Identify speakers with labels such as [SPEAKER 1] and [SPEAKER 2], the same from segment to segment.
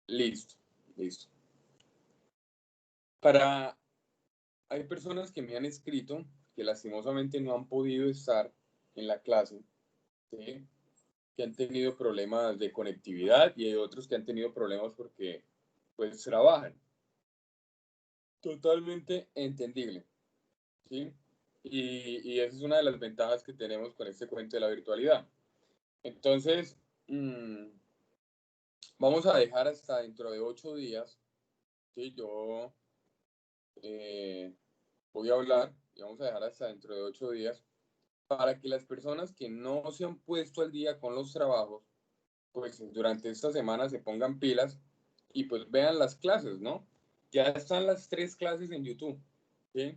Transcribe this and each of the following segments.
[SPEAKER 1] Listo, listo. Hay personas que me han escrito que lastimosamente no han podido estar en la clase, ¿sí? Que han tenido problemas de conectividad y hay otros que han tenido problemas porque pues trabajan. Totalmente entendible, ¿sí? Y esa es una de las ventajas que tenemos con este cuento de la virtualidad. Entonces, vamos a dejar hasta dentro de 8 días, ¿sí? Yo voy a hablar y vamos a dejar hasta dentro de 8 días para que las personas que no se han puesto al día con los trabajos, pues durante esta semana se pongan pilas y pues vean las clases, ¿no? Ya están las 3 clases en YouTube, ¿sí?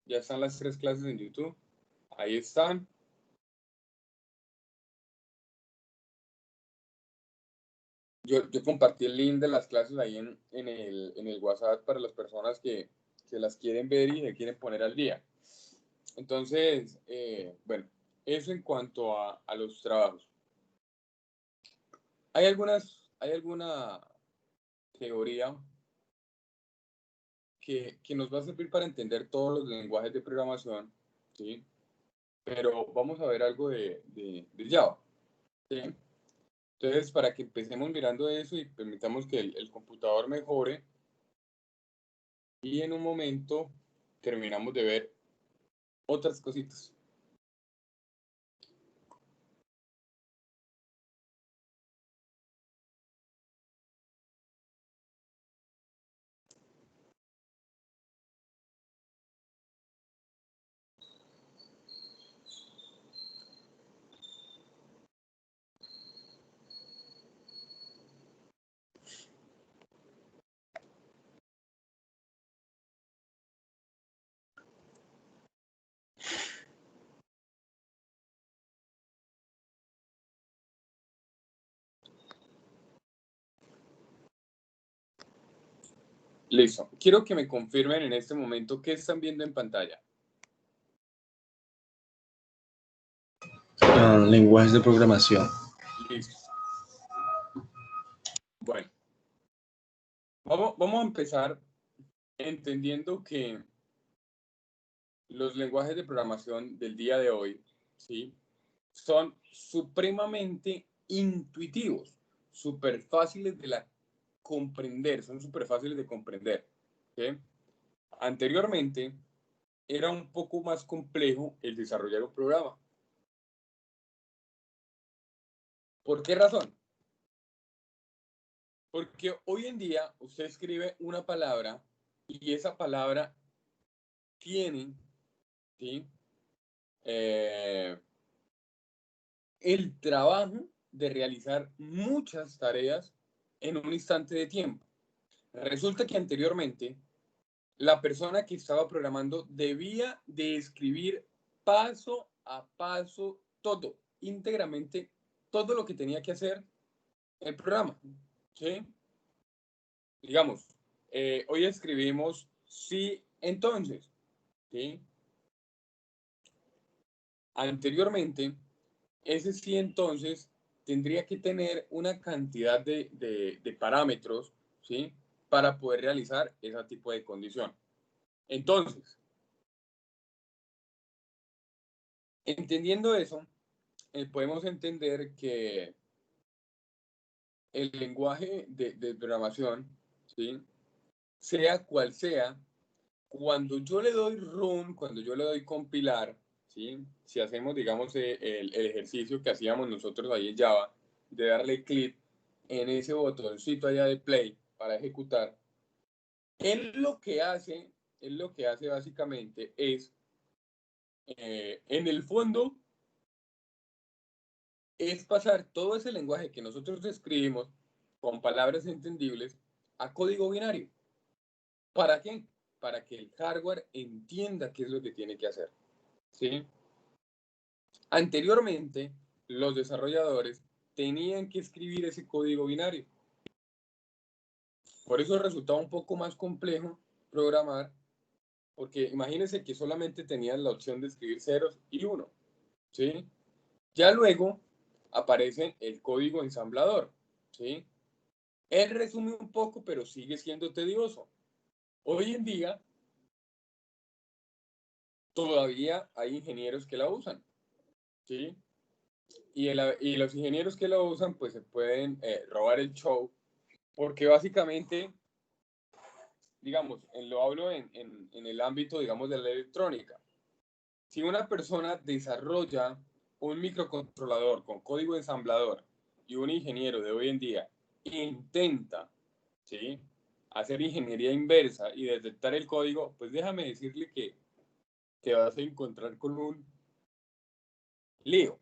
[SPEAKER 1] Ya están las 3 clases en YouTube. Ahí están. Yo compartí el link de las clases ahí en el WhatsApp para las personas que las quieren ver y se quieren poner al día. Entonces, bueno, eso en cuanto a los trabajos. Hay alguna teoría que nos va a servir para entender todos los lenguajes de programación, ¿sí? Pero vamos a ver algo de Java, ¿sí? Entonces, para que empecemos mirando eso y permitamos que el computador mejore, y en un momento terminamos de ver otras cositas. Listo. Quiero que me confirmen en este momento qué están viendo en pantalla.
[SPEAKER 2] Lenguajes de programación.
[SPEAKER 1] Listo. Bueno, vamos a empezar entendiendo que los lenguajes de programación del día de hoy, ¿sí? Son supremamente intuitivos, súper fáciles de comprender, son súper fáciles de comprender, ¿sí? Anteriormente era un poco más complejo el desarrollar un programa. ¿Por qué razón? Porque hoy en día usted escribe una palabra y esa palabra tiene, ¿sí? El trabajo de realizar muchas tareas en un instante de tiempo. Resulta que anteriormente la persona que estaba programando debía de escribir paso a paso todo, íntegramente todo lo que tenía que hacer el programa, ¿sí? Digamos, hoy escribimos sí, entonces, ¿sí? Anteriormente, ese sí, entonces, tendría que tener una cantidad de parámetros, ¿sí? Para poder realizar ese tipo de condición. Entonces, entendiendo eso, podemos entender que el lenguaje de programación, ¿sí? Sea cual sea, cuando yo le doy run, cuando yo le doy compilar, ¿sí? Si hacemos, digamos, el ejercicio que hacíamos nosotros ahí en Java, de darle clic en ese botoncito allá de play para ejecutar, él lo que hace básicamente es, en el fondo, es pasar todo ese lenguaje que nosotros escribimos con palabras entendibles a código binario. ¿Para qué? Para que el hardware entienda qué es lo que tiene que hacer, ¿sí? Anteriormente, los desarrolladores tenían que escribir ese código binario. Por eso resultaba un poco más complejo programar, porque imagínense que solamente tenían la opción de escribir ceros y uno, ¿sí? Ya luego aparece el código ensamblador, ¿sí? Él resume un poco, pero sigue siendo tedioso. Hoy en día, todavía hay ingenieros que la usan, ¿sí? Y los ingenieros que la usan, pues se pueden robar el show, porque básicamente, digamos, lo hablo en el ámbito, digamos, de la electrónica. Si una persona desarrolla un microcontrolador con código ensamblador y un ingeniero de hoy en día intenta, ¿sí?, hacer ingeniería inversa y detectar el código, pues déjame decirle que te vas a encontrar con un lío,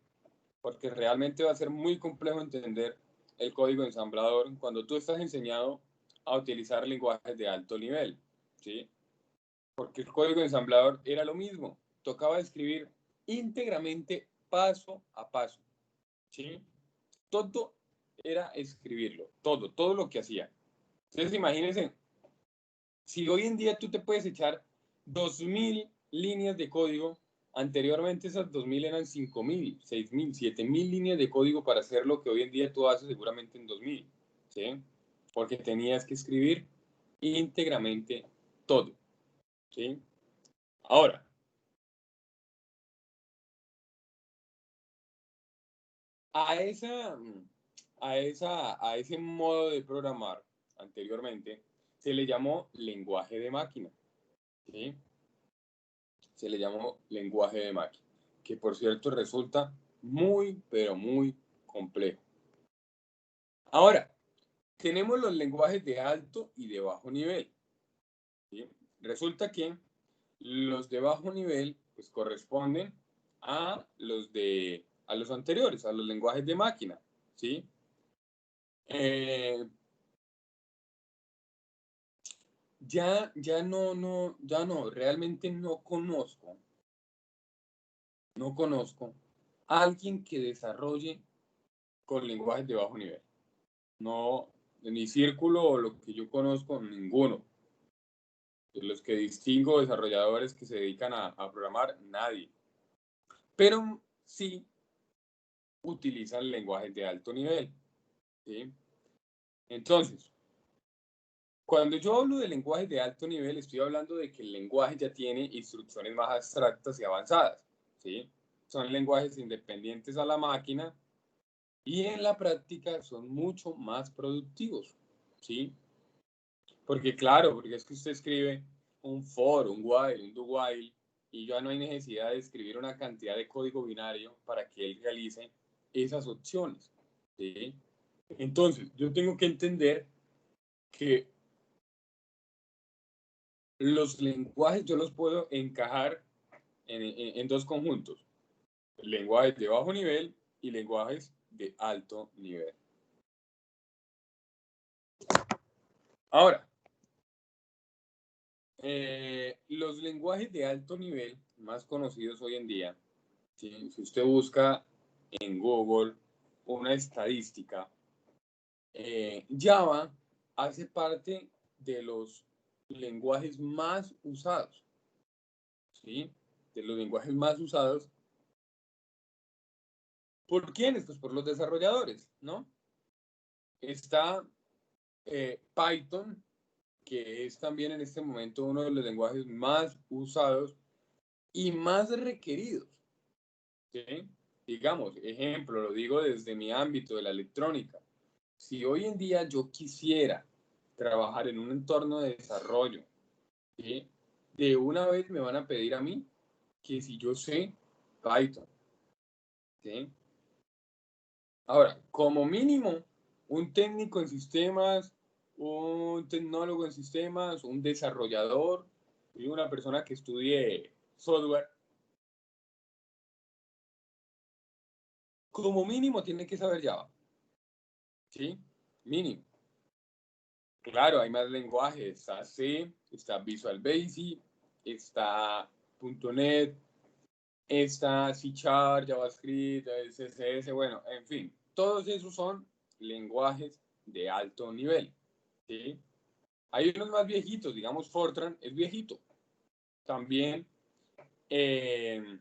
[SPEAKER 1] porque realmente va a ser muy complejo entender el código ensamblador cuando tú estás enseñado a utilizar lenguajes de alto nivel, ¿sí? Porque el código ensamblador era lo mismo, tocaba escribir íntegramente paso a paso, ¿sí? Todo era escribirlo, todo lo que hacía. Entonces imagínense, si hoy en día tú te puedes echar 2000 líneas de código, anteriormente esas 2000 eran 5000, 6000, 7000 líneas de código para hacer lo que hoy en día tú haces seguramente en 2000, ¿sí? Porque tenías que escribir íntegramente todo, ¿sí? Ahora, a esa, a ese modo de programar anteriormente se le llamó lenguaje de máquina, ¿sí? Se le llamó lenguaje de máquina, que por cierto resulta muy, pero muy complejo. Ahora, tenemos los lenguajes de alto y de bajo nivel, ¿sí? Resulta que los de bajo nivel pues corresponden a los anteriores, a los lenguajes de máquina, ¿sí? Eh, ya no, realmente no conozco a alguien que desarrolle con lenguajes de bajo nivel. No, en mi círculo o lo que yo conozco, ninguno. De los que distingo desarrolladores que se dedican a programar, nadie. Pero sí utilizan lenguajes de alto nivel, ¿sí? Entonces, cuando yo hablo de lenguajes de alto nivel, estoy hablando de que el lenguaje ya tiene instrucciones más abstractas y avanzadas, ¿sí? Son lenguajes independientes a la máquina y en la práctica son mucho más productivos, ¿sí? Porque claro, porque es que usted escribe un for, un while, un do while, y ya no hay necesidad de escribir una cantidad de código binario para que él realice esas opciones, ¿sí? Entonces, yo tengo que entender que los lenguajes yo los puedo encajar en dos conjuntos, lenguajes de bajo nivel y lenguajes de alto nivel. Ahora, los lenguajes de alto nivel más conocidos hoy en día, ¿sí? Si usted busca en Google una estadística, Java hace parte de los lenguajes más usados, ¿sí? De los lenguajes más usados. ¿Por quiénes? Pues por los desarrolladores, ¿no? Está Python, que es también en este momento uno de los lenguajes más usados y más requeridos, ¿sí? Digamos, ejemplo, lo digo desde mi ámbito de la electrónica. Si hoy en día yo quisiera trabajar en un entorno de desarrollo, ¿sí?, de una vez me van a pedir a mí que si yo sé Python, ¿sí? Ahora, como mínimo, un técnico en sistemas, un tecnólogo en sistemas, un desarrollador y una persona que estudie software, como mínimo tiene que saber Java, ¿sí? Mínimo. Claro, hay más lenguajes, está C, está Visual Basic, está .NET, está C Sharp, JavaScript, CSS, bueno, en fin, todos esos son lenguajes de alto nivel, ¿sí? Hay unos más viejitos, digamos Fortran es viejito, también eh,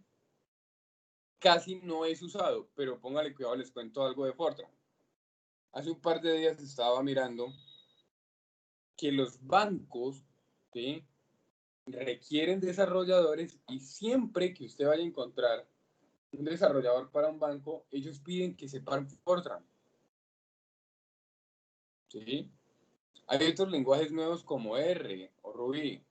[SPEAKER 1] casi no es usado, pero póngale cuidado, les cuento algo de Fortran. hace un par de días estaba mirando que los bancos, ¿sí?, requieren desarrolladores y siempre que usted vaya a encontrar un desarrollador para un banco, ellos piden que sepan Fortran. ¿Sí? Hay otros lenguajes nuevos como R o Ruby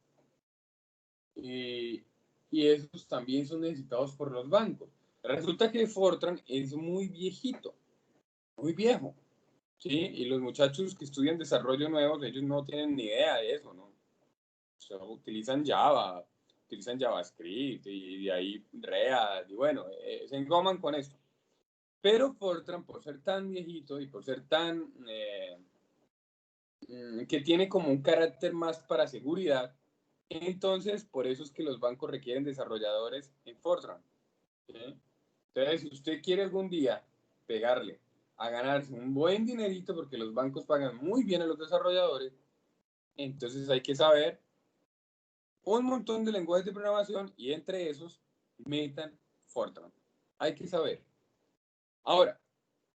[SPEAKER 1] y, y esos también son necesitados por los bancos. Resulta que Fortran es muy viejito, muy viejo. ¿Sí? Y los muchachos que estudian desarrollo nuevo, ellos no tienen ni idea de eso, ¿no? O sea, utilizan Java, utilizan JavaScript y de ahí React, y bueno, se engoman con esto. Pero Fortran, por ser tan viejito y por ser tan que tiene como un carácter más para seguridad, entonces por eso es que los bancos requieren desarrolladores en Fortran. ¿Sí? Entonces, si usted quiere algún día pegarle a ganarse un buen dinerito, porque los bancos pagan muy bien a los desarrolladores, entonces hay que saber un montón de lenguajes de programación y entre esos metan Fortran. Hay que saber. Ahora,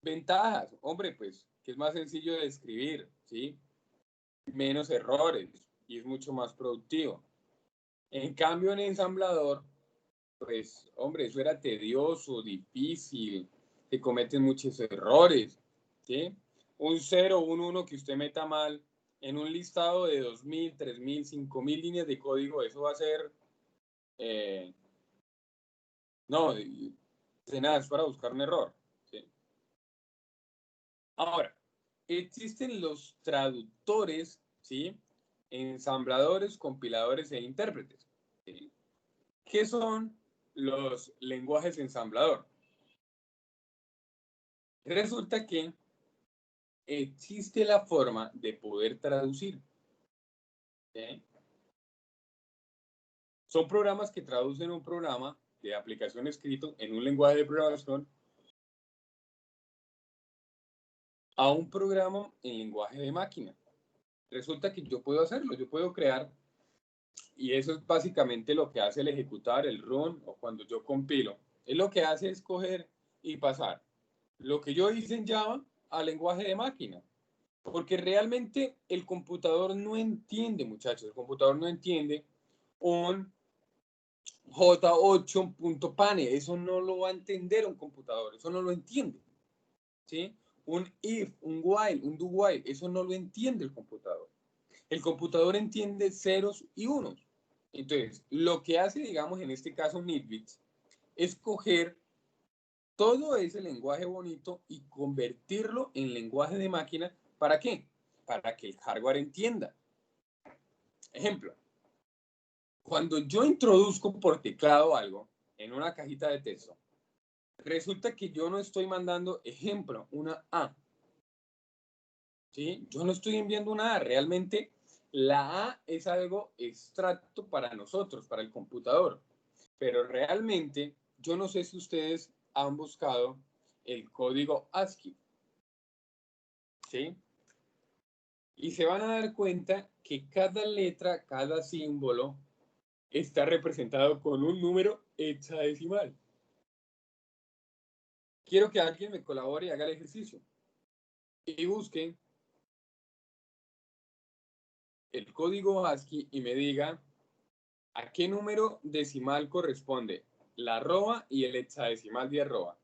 [SPEAKER 1] ventajas, hombre, pues que es más sencillo de escribir, ¿sí? Menos errores y es mucho más productivo. En cambio, en ensamblador, pues, hombre, eso era tedioso, difícil, se cometen muchos errores, ¿sí? Un 0, un 1 que usted meta mal en un listado de 2.000, 3.000, 5.000 líneas de código, eso va a ser, no, de nada, es para buscar un error, ¿sí? Ahora, existen los traductores, ¿sí? Ensambladores, compiladores e intérpretes, ¿sí? ¿Qué son los lenguajes ensamblador? Resulta que existe la forma de poder traducir, ¿sí? Son programas que traducen un programa de aplicación escrito en un lenguaje de programación a un programa en lenguaje de máquina. Resulta que yo puedo hacerlo, yo puedo crear, y eso es básicamente lo que hace el ejecutar, el run, o cuando yo compilo. Es lo que hace es coger y pasar lo que yo hice en Java al lenguaje de máquina. Porque realmente el computador no entiende, muchachos, el computador no entiende un J8.pane, eso no lo va a entender un computador, eso no lo entiende, ¿sí? Un if, un while, un do while, eso no lo entiende el computador. El computador entiende ceros y unos. Entonces, lo que hace, digamos, en este caso NetBeans, es coger todo ese lenguaje bonito y convertirlo en lenguaje de máquina. ¿Para qué? Para que el hardware entienda. Ejemplo, cuando yo introduzco por teclado algo en una cajita de texto, resulta que yo no estoy mandando, ejemplo, una A. ¿Sí? Yo no estoy enviando una A. Realmente la A es algo extracto para nosotros, para el computador. Pero realmente, yo no sé si ustedes han buscado el código ASCII. ¿Sí? Y se van a dar cuenta que cada letra, cada símbolo está representado con un número hexadecimal. Quiero que alguien me colabore y haga el ejercicio. Y busquen el código ASCII y me diga a qué número decimal corresponde la arroba y el hexadecimal de arroba.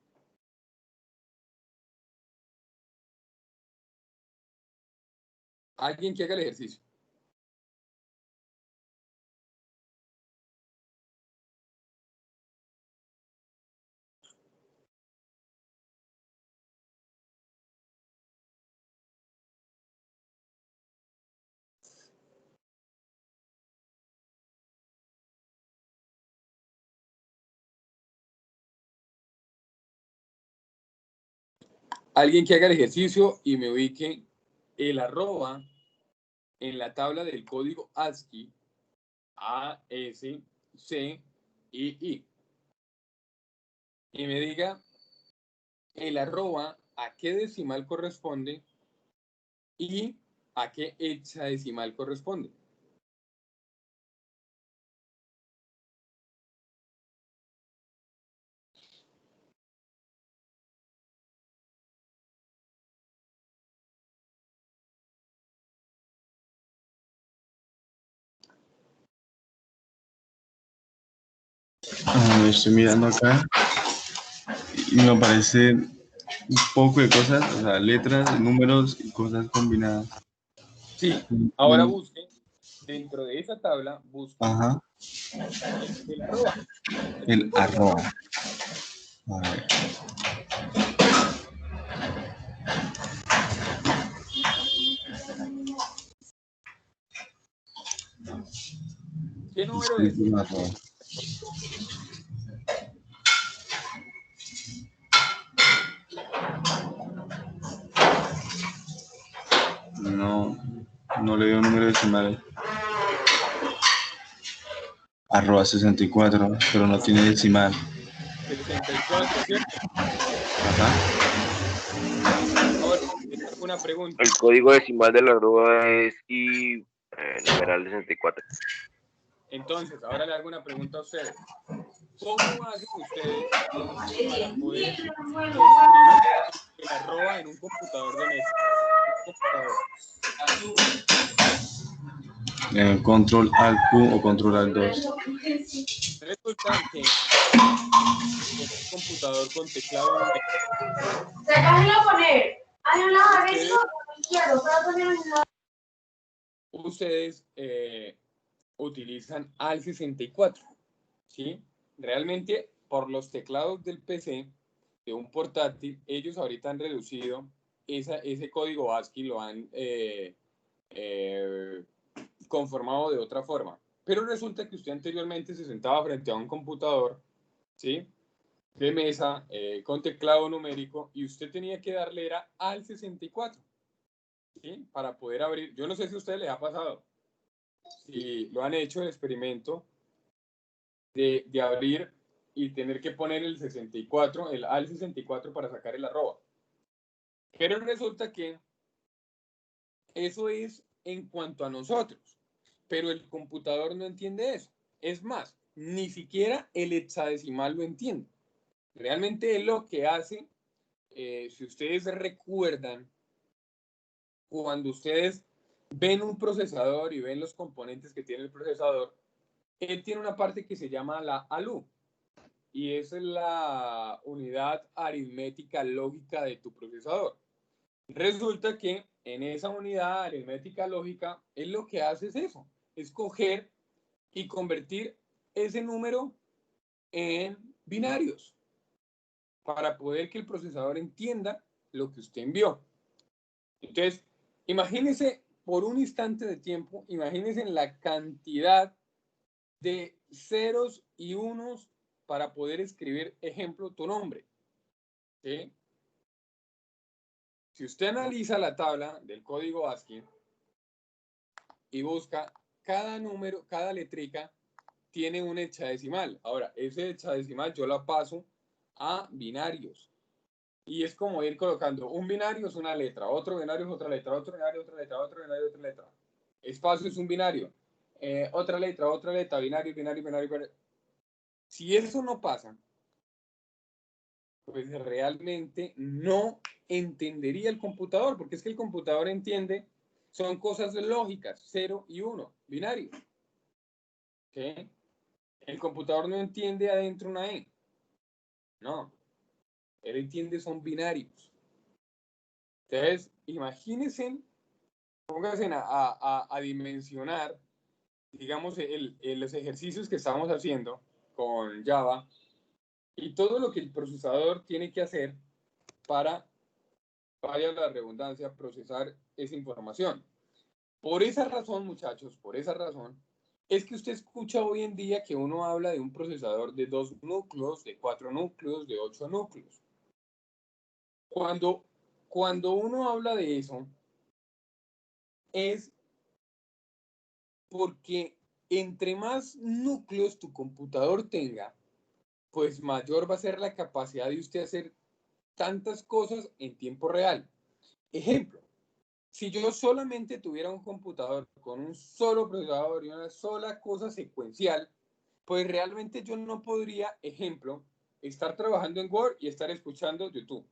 [SPEAKER 1] Alguien que haga el ejercicio. Alguien que haga el ejercicio y me ubique el arroba en la tabla del código ASCII A, S, C, I. Y me diga el arroba a qué decimal corresponde y a qué hexadecimal corresponde.
[SPEAKER 2] Estoy mirando acá y me aparece un poco de cosas, o sea, letras, números y cosas combinadas.
[SPEAKER 1] Sí, ahora busque, dentro de esa tabla, busque
[SPEAKER 2] Ajá,
[SPEAKER 1] el arroba, el
[SPEAKER 2] el
[SPEAKER 1] símbolo del arroba.
[SPEAKER 2] arroba. A ver,
[SPEAKER 1] ¿Qué número
[SPEAKER 2] estoy
[SPEAKER 1] es?
[SPEAKER 2] con arroba. No, no le veo número decimal. Arroba 64, pero no tiene decimal.
[SPEAKER 1] 64, ¿cierto?
[SPEAKER 2] Ajá.
[SPEAKER 1] Ahora, ¿tiene alguna pregunta?
[SPEAKER 3] El código decimal de la arroba es numeral 64.
[SPEAKER 1] Entonces, ahora le hago una pregunta a ustedes. ¿Cómo hacen ustedes para poder escribir el arroba en un computador de mesa? Un computador.
[SPEAKER 2] Control Alt Q o Control Alt 2.
[SPEAKER 1] Resulta que en un computador con teclado numérico, ustedes utilizan AL 64, ¿sí? Realmente, por los teclados del PC, de un portátil, ellos ahorita han reducido ese código ASCII, lo han conformado de otra forma. Pero resulta que usted anteriormente se sentaba frente a un computador, ¿sí? De mesa, con teclado numérico, y usted tenía que darle era al 64, ¿sí? Para poder abrir. Yo no sé si a usted le ha pasado, si lo han hecho el experimento de abrir y tener que poner el 64, el al 64 para sacar el arroba. Pero resulta que eso es en cuanto a nosotros, pero el computador no entiende eso. Es más, ni siquiera el hexadecimal lo entiende. Realmente es lo que hace, si ustedes recuerdan, cuando ustedes ven un procesador y ven los componentes que tiene el procesador, él tiene una parte que se llama la ALU, y es la unidad aritmética lógica de tu procesador. Resulta que en esa unidad aritmética lógica, él lo que hace es eso, es coger y convertir ese número en binarios para poder que el procesador entienda lo que usted envió. Entonces, imagínese por un instante de tiempo, imagínese la cantidad de ceros y unos para poder escribir, ejemplo, tu nombre. ¿Sí? Si usted analiza la tabla del código ASCII y busca cada número, cada letrica tiene un hexadecimal. Ahora, ese hexadecimal yo la paso a binarios. Y es como ir colocando un binario es una letra, otro binario es otra letra, otro binario otra letra, otro binario otra letra. Espacio es un binario. Otra letra, binario, binario, binario, binario. Si eso no pasa, pues realmente no entendería el computador, porque es que el computador entiende, son cosas lógicas, 0 y 1, binarios. ¿Okay? El computador no entiende adentro una E. No, él entiende son binarios. Entonces, imagínense, pónganse a dimensionar, digamos, los ejercicios que estamos haciendo con Java y todo lo que el procesador tiene que hacer para, vaya la redundancia, procesar esa información. Por esa razón, muchachos, por esa razón, es que usted escucha hoy en día que uno habla de un procesador de 2 núcleos, de 4 núcleos, de 8 núcleos. Cuando uno habla de eso, es porque entre más núcleos tu computador tenga, pues mayor va a ser la capacidad de usted hacer tantas cosas en tiempo real. Ejemplo, si yo solamente tuviera un computador con un solo procesador y una sola cosa secuencial, pues realmente yo no podría, ejemplo, estar trabajando en Word y estar escuchando YouTube.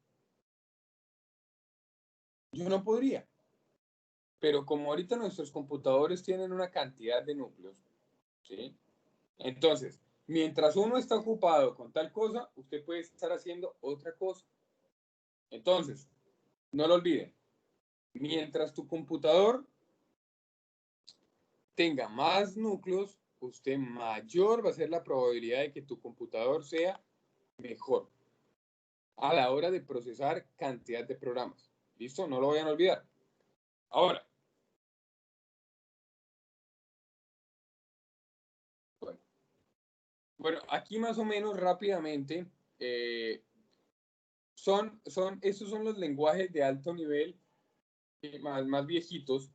[SPEAKER 1] Yo no podría. Pero como ahorita nuestros computadores tienen una cantidad de núcleos, ¿sí? Entonces, Mientras uno está ocupado con tal cosa, usted puede estar haciendo otra cosa. Entonces, no lo olviden. Mientras tu computador tenga más núcleos, usted mayor va a ser la probabilidad de que tu computador sea mejor a la hora de procesar cantidad de programas. ¿Listo? No lo vayan a olvidar. Ahora, bueno, aquí más o menos rápidamente, estos son los lenguajes de alto nivel más viejitos,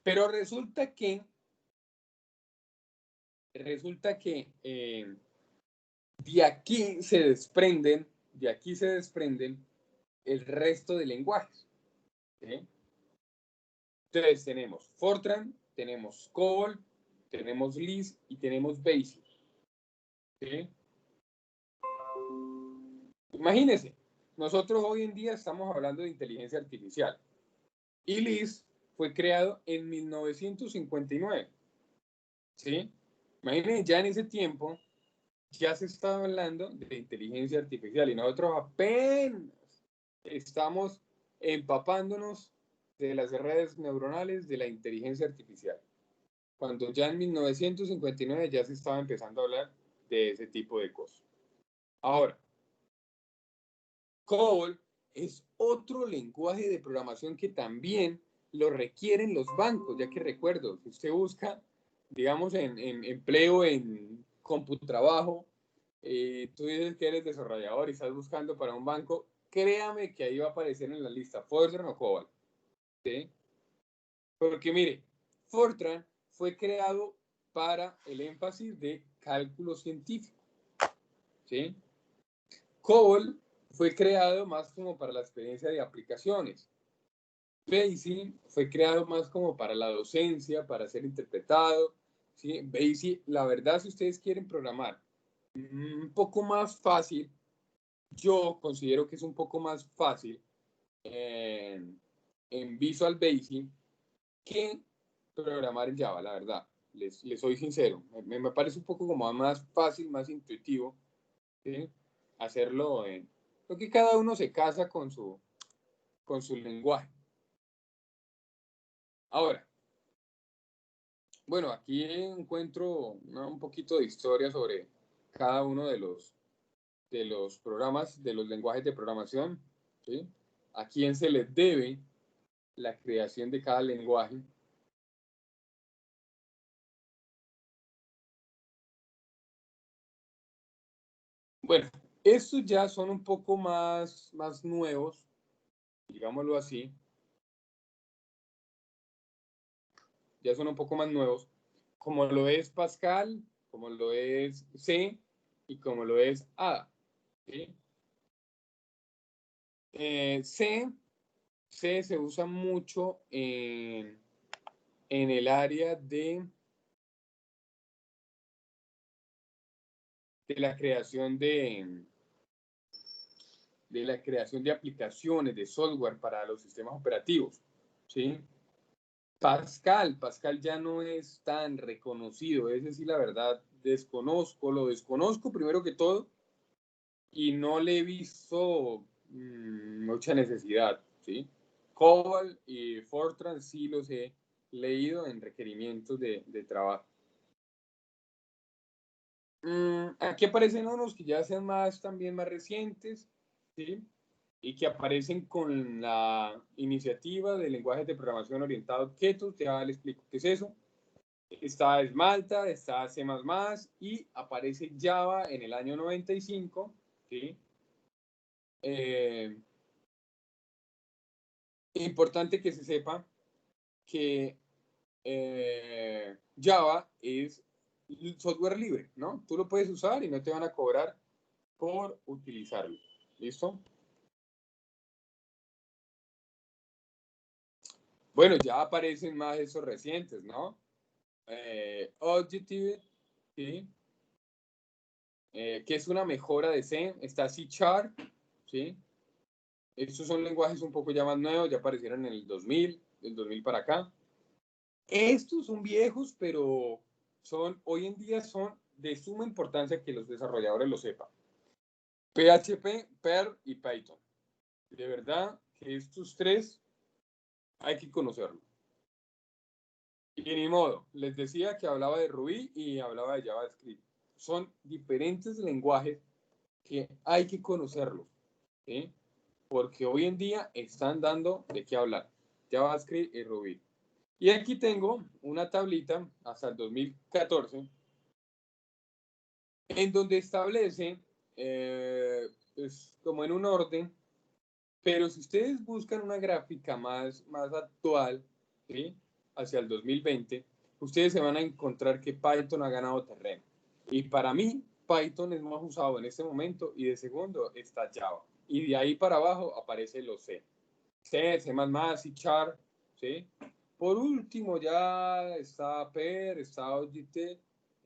[SPEAKER 1] pero resulta que de aquí se desprenden el resto de lenguajes. ¿Sí? Entonces tenemos Fortran, tenemos COBOL, tenemos Lisp y tenemos BASIC. ¿Sí? Imagínense, nosotros hoy en día estamos hablando de inteligencia artificial y Lisp fue creado en 1959. ¿Sí? Imagínense, ya en ese tiempo ya se estaba hablando de inteligencia artificial y nosotros apenas estamos empapándonos de las redes neuronales de la inteligencia artificial, cuando ya en 1959 ya se estaba empezando a hablar de ese tipo de cosas. Ahora, COBOL es otro lenguaje de programación que también lo requieren los bancos, ya que recuerdo, si usted busca, digamos, en empleo en CompuTrabajo, tú dices que eres desarrollador y estás buscando para un banco, créame que ahí va a aparecer en la lista Fortran o COBOL. ¿Sí? Porque mire, Fortran fue creado para el énfasis de cálculo científico. ¿Sí? COBOL fue creado más como para la experiencia de aplicaciones. BASIC fue creado más como para la docencia, para ser interpretado. ¿Sí? BASIC, la verdad, si ustedes quieren programar un poco más fácil, yo considero que es un poco más fácil en Visual Basic que programar en Java, la verdad. Les soy sincero. Me parece un poco como más fácil, más intuitivo, ¿sí? Hacerlo en... Porque cada uno se casa con su lenguaje. Ahora, bueno, aquí encuentro un poquito de historia sobre cada uno de los programas, de los lenguajes de programación, ¿sí? A quién se les debe la creación de cada lenguaje. Bueno, estos ya son un poco más nuevos, digámoslo así. Ya son un poco más nuevos, como lo es Pascal, como lo es C y como lo es Ada. ¿Sí? C se usa mucho en el área de la creación de aplicaciones, de software para los sistemas operativos. ¿Sí? Pascal ya no es tan reconocido, es decir, la verdad, lo desconozco primero que todo y no le he visto mucha necesidad, ¿sí? COBOL y Fortran sí los he leído en requerimientos de trabajo. Aquí aparecen unos que ya sean también más recientes, ¿sí? Y que aparecen con la iniciativa de lenguajes de programación orientado objetos. Ya les explico qué es eso. Está Malta, está C++ y aparece Java en el año 95, ¿sí? Importante que se sepa que Java es software libre, ¿no? Tú lo puedes usar y no te van a cobrar por utilizarlo. ¿Listo? Bueno, ya aparecen más esos recientes, ¿no? Objective, ¿sí? Que es una mejora de C. Está C#, ¿sí? Estos son lenguajes un poco ya más nuevos, ya aparecieron en el 2000, del 2000 para acá. Estos son viejos, pero hoy en día son de suma importancia que los desarrolladores lo sepan. PHP, Perl y Python. De verdad que estos tres hay que conocerlos. Y ni modo, les decía que hablaba de Ruby y hablaba de JavaScript. Son diferentes lenguajes que hay que conocerlos, ¿sí? Porque hoy en día están dando de qué hablar, JavaScript y Ruby. Y aquí tengo una tablita hasta el 2014 en donde establece, pues, como en un orden, pero si ustedes buscan una gráfica más actual, ¿sí? Hacia el 2020, ustedes se van a encontrar que Python ha ganado terreno. Y para mí, Python es más usado en este momento y de segundo está Java. Y de ahí para abajo aparece los C. C, C++, C Sharp, ¿sí? Por último ya está Perl, está OJT,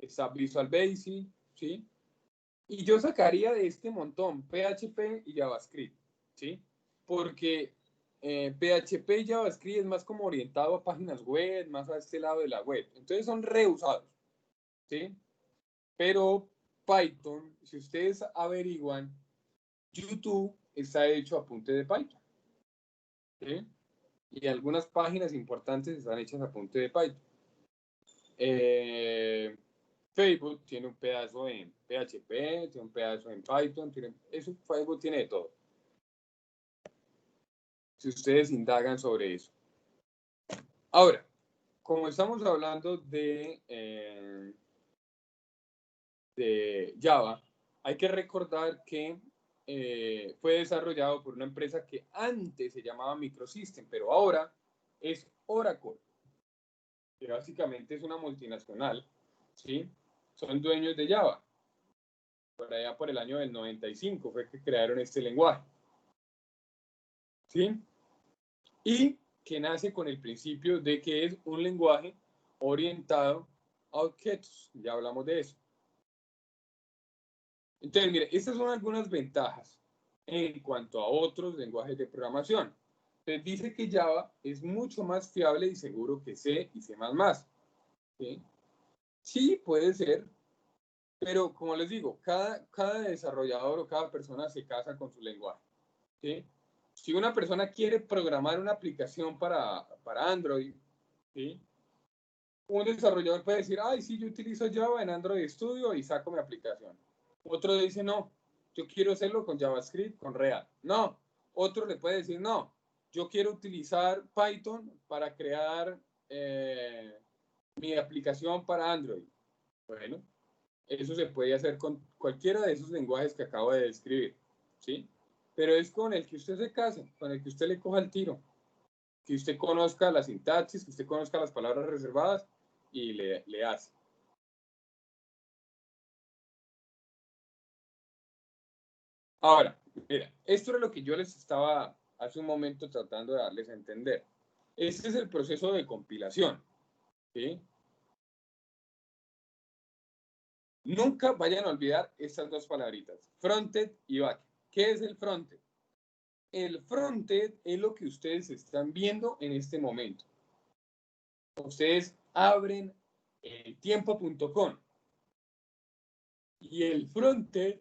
[SPEAKER 1] está Visual Basic, ¿sí? Y yo sacaría de este montón PHP y JavaScript, ¿sí? Porque PHP y JavaScript es más como orientado a páginas web, más a este lado de la web. Entonces son reusados, ¿sí? Pero Python, si ustedes averiguan, YouTube está hecho a punta de Python, ¿sí? Y algunas páginas importantes están hechas a punta de Python. Facebook tiene un pedazo en PHP, tiene un pedazo en Python, Facebook tiene de todo. Si ustedes indagan sobre eso. Ahora, como estamos hablando de Java, hay que recordar que fue desarrollado por una empresa que antes se llamaba Microsystem, pero ahora es Oracle, que básicamente es una multinacional, ¿sí? Son dueños de Java. Por allá por el año del 95 fue que crearon este lenguaje, ¿sí? Y que nace con el principio de que es un lenguaje orientado a objetos. Ya hablamos de eso. Entonces, mire, estas son algunas ventajas en cuanto a otros lenguajes de programación. Entonces, dice que Java es mucho más fiable y seguro que C y C++. ¿Sí? Sí, puede ser, pero como les digo, cada desarrollador o cada persona se casa con su lenguaje. ¿Sí? Si una persona quiere programar una aplicación para Android, ¿sí? Un desarrollador puede decir, ay, sí, yo utilizo Java en Android Studio y saco mi aplicación. Otro dice, no, yo quiero hacerlo con JavaScript, con React. No. Otro le puede decir, no, yo quiero utilizar Python para crear mi aplicación para Android. Bueno, eso se puede hacer con cualquiera de esos lenguajes que acabo de describir, ¿sí? Pero es con el que usted se case, con el que usted le coja el tiro, que usted conozca la sintaxis, que usted conozca las palabras reservadas y le hace. Ahora, mira, esto es lo que yo les estaba hace un momento tratando de darles a entender. Este es el proceso de compilación, ¿sí? Nunca vayan a olvidar estas dos palabritas, frontend y backend. ¿Qué es el frontend? El frontend es lo que ustedes están viendo en este momento. Ustedes abren tiempo.com y el frontend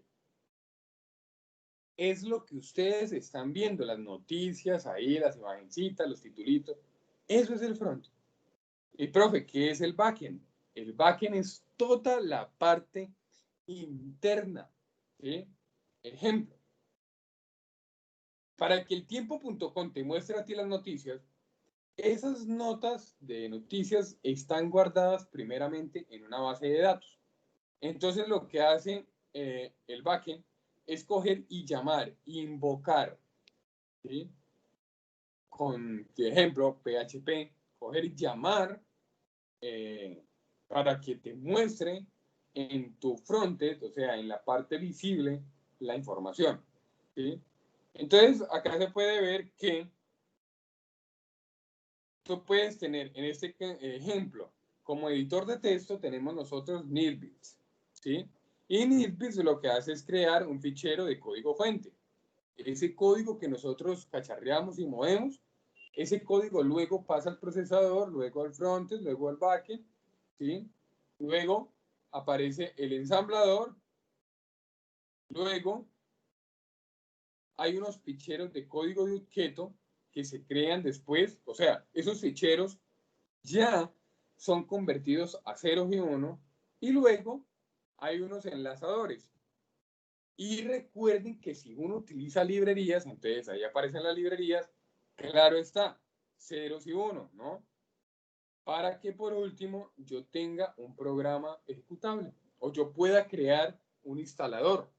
[SPEAKER 1] es lo que ustedes están viendo, las noticias ahí, las imagencitas, los titulitos. Eso es el frontend. Y profe, ¿qué es el backend? El backend es toda la parte interna, ¿sí? Ejemplo, para que el tiempo.com te muestre a ti las noticias, esas notas de noticias están guardadas primeramente en una base de datos. Entonces lo que hace el backend es coger y llamar, invocar, ¿sí? Con, por ejemplo, PHP, coger y llamar para que te muestre en tu frontend, o sea, en la parte visible, la información, ¿sí? Entonces, acá se puede ver que tú puedes tener, en este ejemplo, como editor de texto tenemos nosotros NetBeans, ¿sí? Y NetBeans lo que hace es crear un fichero de código fuente. Ese código que nosotros cacharreamos y movemos, ese código luego pasa al procesador, luego al frontend, luego al backend, ¿sí? Luego aparece el ensamblador, luego hay unos ficheros de código de objeto que se crean después, o sea, esos ficheros ya son convertidos a ceros y uno, y luego hay unos enlazadores. Y recuerden que si uno utiliza librerías, entonces ahí aparecen las librerías, claro está, ceros y uno, ¿no? Para que por último yo tenga un programa ejecutable o yo pueda crear un instalador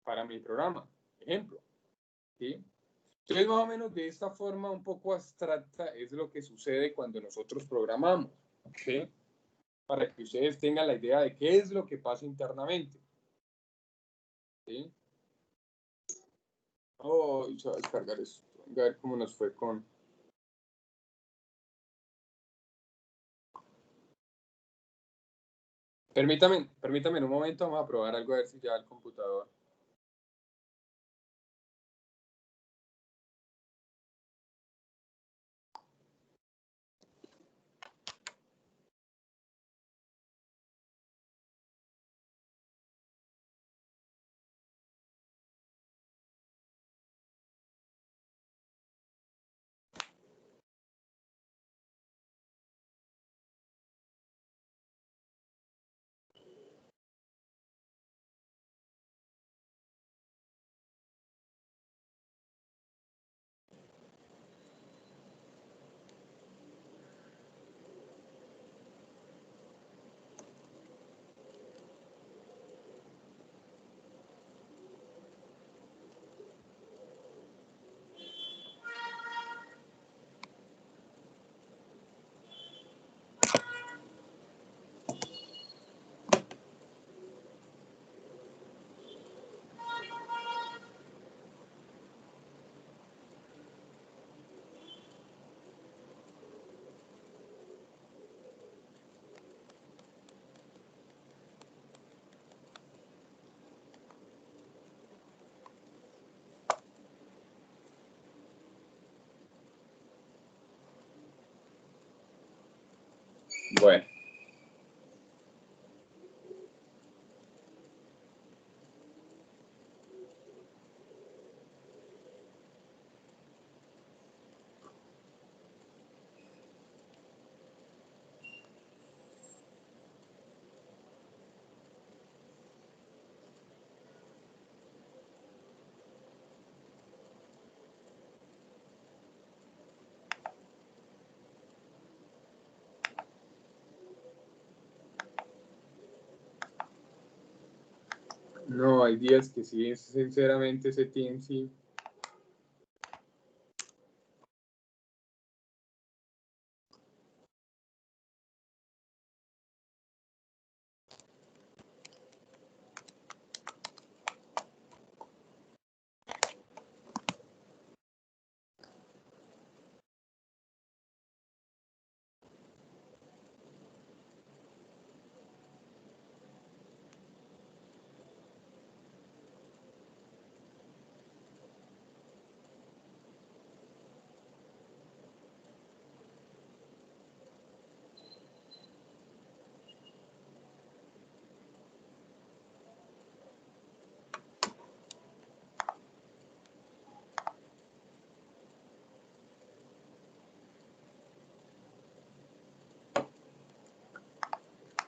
[SPEAKER 1] para mi programa, ejemplo, ¿sí? Entonces, más o menos de esta forma un poco abstracta es lo que sucede cuando nosotros programamos, ¿sí? Para que ustedes tengan la idea de qué es lo que pasa internamente, ¿sí? Oh, se va a descargar esto. A ver cómo nos fue con... Permítame un momento, vamos a probar algo a ver si ya el computador. Bueno. No, hay días que sí, sinceramente ese team sí.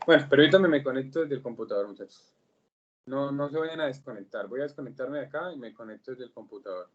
[SPEAKER 1] Bueno, pero ahorita me conecto desde el computador, muchachos. No, no se vayan a desconectar. Voy a desconectarme de acá y me conecto desde el computador.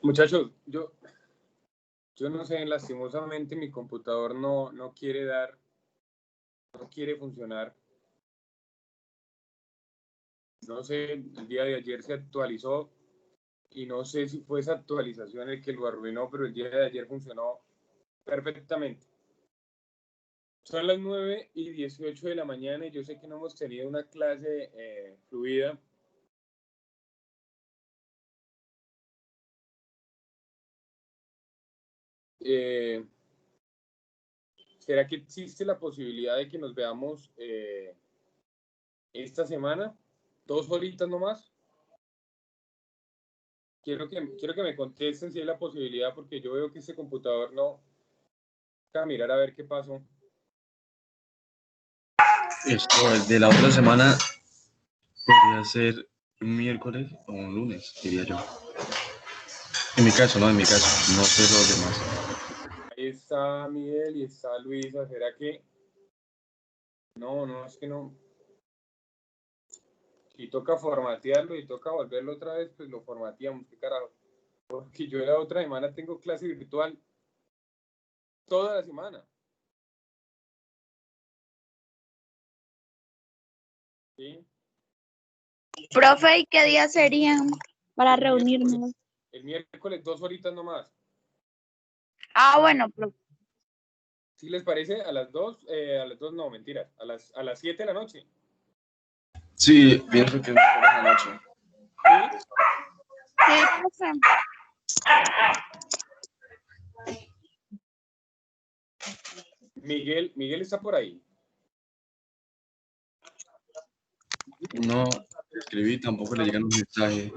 [SPEAKER 1] Muchachos, yo no sé, lastimosamente mi computador no quiere no quiere funcionar. No sé, el día de ayer se actualizó y no sé si fue esa actualización el que lo arruinó, pero el día de ayer funcionó perfectamente. Son las 9:18 de la mañana y yo sé que no hemos tenido una clase fluida. ¿Será que existe la posibilidad de que nos veamos esta semana? 2 horitas nomás. Quiero que me contesten si hay la posibilidad, porque yo veo que este computador no... Voy a mirar a ver qué pasó.
[SPEAKER 2] Esto de la otra semana podría ser un miércoles o un lunes, diría yo. En mi caso, no, en mi caso. No sé los demás.
[SPEAKER 1] Ahí está Miguel y está Luisa. ¿Será que...? No, es que no. Si toca formatearlo y toca volverlo otra vez, pues lo formateamos. ¿Qué carajo? Porque yo la otra semana tengo clase virtual toda la semana. ¿Sí?
[SPEAKER 4] Profe, ¿y qué días serían para reunirnos?
[SPEAKER 1] El miércoles 2 horitas nomás.
[SPEAKER 4] Ah, bueno, profe.
[SPEAKER 1] ¿Sí les parece? A las 2, a las 2 no, mentiras. A las 7 de la noche.
[SPEAKER 2] Sí, pienso que es mejor en la noche.
[SPEAKER 1] ¿Sí?
[SPEAKER 4] Sí, profe.
[SPEAKER 1] Miguel está por ahí.
[SPEAKER 2] No escribí, tampoco le llegan los mensajes.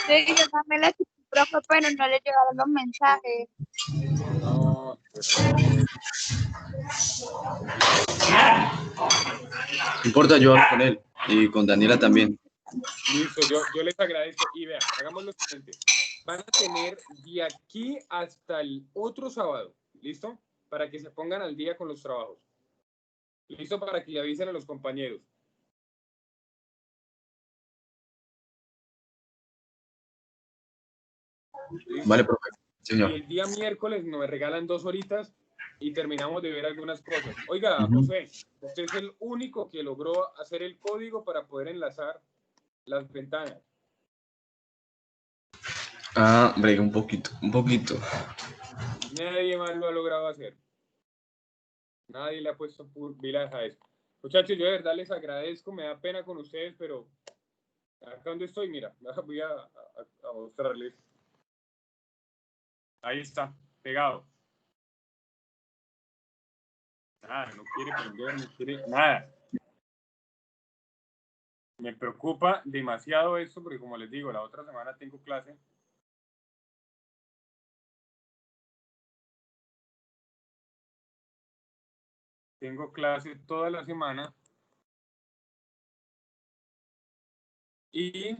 [SPEAKER 4] Sí, yo también le escribí, profe, pero no le llegaron los mensajes.
[SPEAKER 1] No,
[SPEAKER 2] No importa, yo hablo con él y con Daniela también.
[SPEAKER 1] listo, yo les agradezco. Y vean, hagamos lo siguiente. Van a tener de aquí hasta el otro sábado, ¿listo? Para que se pongan al día con los trabajos. ¿Listo? Para que le avisen a los compañeros. ¿Listo?
[SPEAKER 2] Vale, profe. Señor.
[SPEAKER 1] Y el día miércoles nos regalan 2 horitas y terminamos de ver algunas cosas. Oiga,
[SPEAKER 2] Ujú.
[SPEAKER 1] José, usted es el único que logró hacer el código para poder enlazar las ventanas.
[SPEAKER 2] Ah, bregué un poquito, un poquito.
[SPEAKER 1] Nadie más lo ha logrado hacer. Nadie le ha puesto pilas a eso. Muchachos, yo de verdad les agradezco, me da pena con ustedes, pero acá donde estoy, mira, voy a mostrarles. Ahí está, pegado. Nada, no quiere prender, no quiere nada. Me preocupa demasiado esto porque, como les digo, la otra semana tengo clase. Tengo clase toda la semana. Y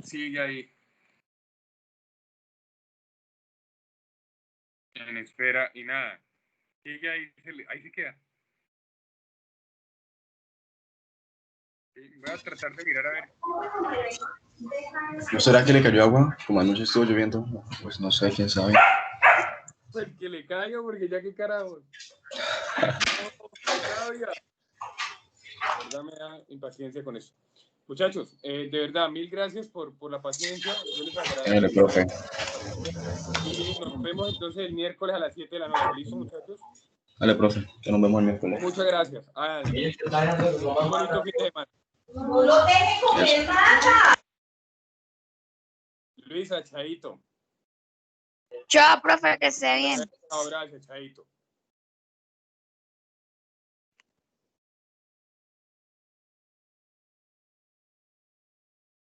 [SPEAKER 1] sigue ahí en espera y nada. Sigue ahí, ahí se queda. Voy a tratar de mirar a ver.
[SPEAKER 2] ¿No será que le cayó agua? Como anoche estuvo lloviendo, pues no sé, quién sabe.
[SPEAKER 1] Pues que le caiga, porque ya qué carajo. No, qué rabia. La verdad me da impaciencia con eso. Muchachos, de verdad, mil gracias por la paciencia. Yo les agradezco.
[SPEAKER 2] Profe.
[SPEAKER 1] Y nos vemos entonces el miércoles a las 7 de la noche. ¿Listo, muchachos?
[SPEAKER 2] Vale, profe, que nos vemos el miércoles.
[SPEAKER 1] Muchas gracias. Un bonito fin de semana. Luisa, Chaito.
[SPEAKER 4] Chao, profe, que esté bien.
[SPEAKER 1] Chao, gracias, Chaito.